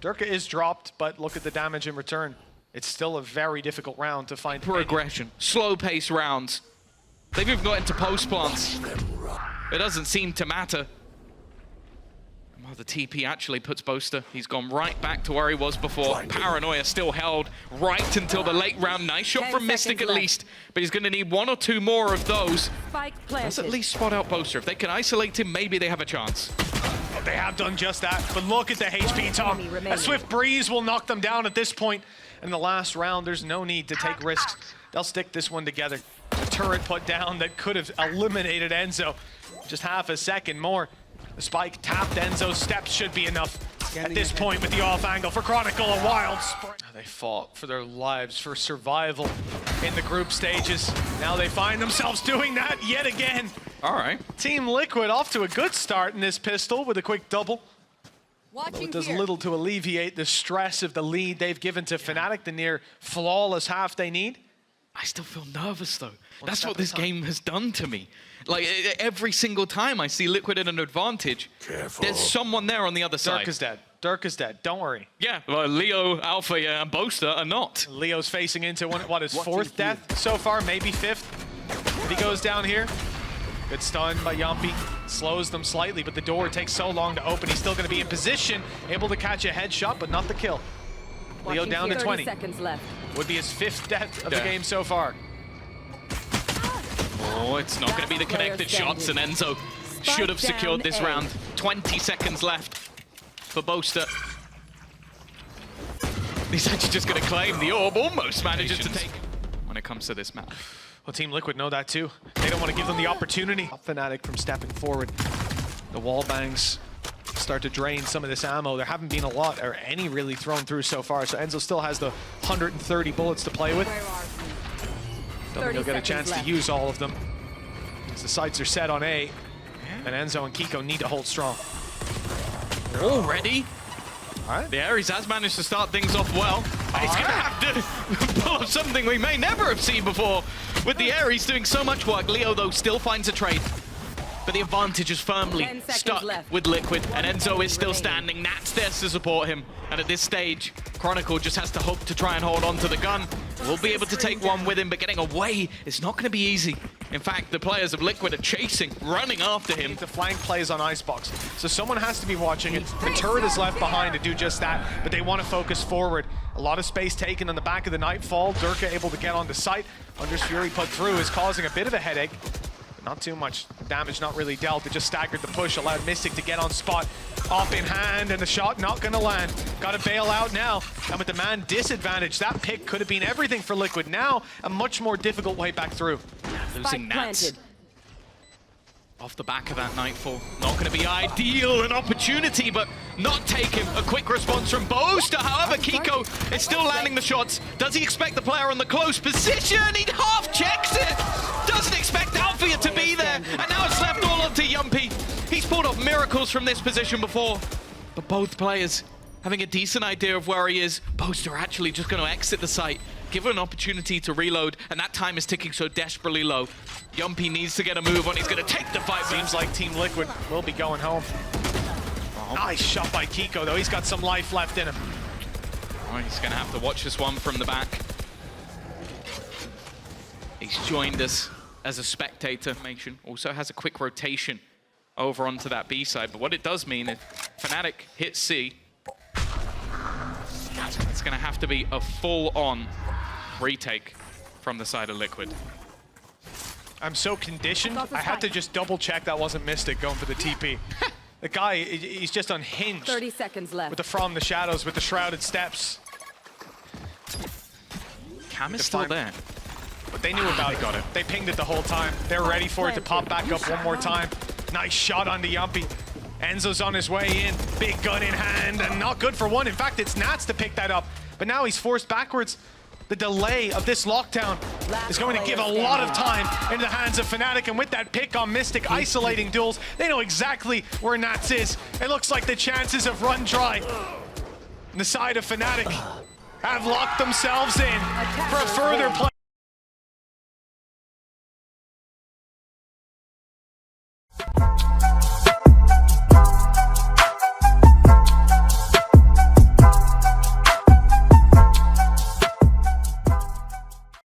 Derke is dropped, but look at the damage in return. It's still a very difficult round to find. Progression, slow-paced rounds. They've even got into post plants. It doesn't seem to matter. Well, the TP actually puts Boaster. He's gone right back to where he was before. Paranoia still held right until the late round. Nice shot from Mistic at least, but he's going to need one or two more of those. Let's at least spot out Boaster. If they can isolate him, maybe they have a chance. Oh, they have done just that, but look at the HP, Tom. A swift breeze will knock them down at this point. In the last round, there's no need to take risks. They'll stick this one together. A turret put down that could have eliminated Enzo. Just half a second more. The spike tapped Enzo's steps should be enough at this point with the off angle for Chronicle, a wild sprint. They fought for their lives, for survival in the group stages. Now they find themselves doing that yet again. All right. Team Liquid off to a good start in this pistol with a quick double. Though it does little to alleviate the stress of the lead they've given to FNATIC, the near flawless half they need. I still feel nervous, though. That's what this game has done to me. Like, every single time I see Liquid in an advantage, there's someone there on the other side. Derke is dead. Derke is dead. Don't worry. Yeah, well, Leo, Alfajer, and Boaster are not. Leo's facing into his fourth death so far, maybe fifth. If he goes down here, good stun by Jamppi. Slows them slightly, but the door takes so long to open. He's still going to be in position, able to catch a headshot, but not the kill. Leo down to 20. Would be his fifth death of the game so far. Oh, it's not going to be the connected shots, and Enzo should have secured this round. 20 seconds left for Boaster. He's actually just going to claim the orb, almost manages to take when it comes to this map. Well, Team Liquid know that too. They don't want to give them the opportunity. FNATIC from stepping forward. The wall bangs start to drain some of this ammo. There haven't been a lot, or any really thrown through so far, so Enzo still has the 130 bullets to play with. Don't think he'll get a chance to use all of them, as the sights are set on A, and Enzo and Keiko need to hold strong. Already? All right. The Ares has managed to start things off well. He's going to have to pull off something we may never have seen before, with the Ares doing so much work. Leo, though, still finds a trade. But the advantage is firmly stuck with Liquid, and Enzo is still standing. Nat's there to support him. And at this stage, Chronicle just has to hope to try and hold on to the gun. We'll be able to take one with him, but getting away is not going to be easy. In fact, the players of Liquid are chasing, running after him. The flank plays on Icebox, so someone has to be watching it. The turret is left behind to do just that, but they want to focus forward. A lot of space taken on the back of the Nightfall. Derke able to get onto site. Wondrous Fury put through is causing a bit of a headache. Not too much damage, not really dealt. It just staggered the push, allowed Mistic to get on spot. Off in hand, and the shot not gonna land. Gotta bail out now. And with the man disadvantage, that pick could have been everything for Liquid. Now, a much more difficult way back through. Losing Nats off the back of that Nightfall. Not going to be ideal, an opportunity, but not taken. A quick response from Boaster. However, Keiko is still landing the shots. Does he expect the player on the close position? He half checks it. Doesn't expect Alfajer to be there. And now it's left all up to Jamppi. He's pulled off miracles from this position before. But both players having a decent idea of where he is. Boaster actually just going to exit the site, give him an opportunity to reload, and that time is ticking so desperately low. Jamppi needs to get a move on. He's going to take the fight. Seems like Team Liquid will be going home. Nice shot by Keiko, though. He's got some life left in him. Oh, he's going to have to watch this one from the back. He's joined us as a spectator. Also has a quick rotation over onto that B side. But what it does mean is FNATIC hits C. It's going to have to be a full-on retake from the side of Liquid. I'm so conditioned, I had to just double check that wasn't Mistic going for the TP. The guy, he's just unhinged 30 seconds left. with the From the Shadows, with the Shrouded Steps. Cam is still there. But they knew about it. Got it. They pinged it the whole time. They're ready for it to pop back up one more time. Nice shot on the Jamppi. Enzo's on his way in. Big gun in hand, and not good for one. In fact, it's Nats to pick that up. But now he's forced backwards. The delay of this lockdown is going to give a lot of time into the hands of FNATIC, and with that pick on Mistic isolating duels, they know exactly where Nats is. It looks like the chances of run dry on the side of FNATIC have locked themselves in for a further play.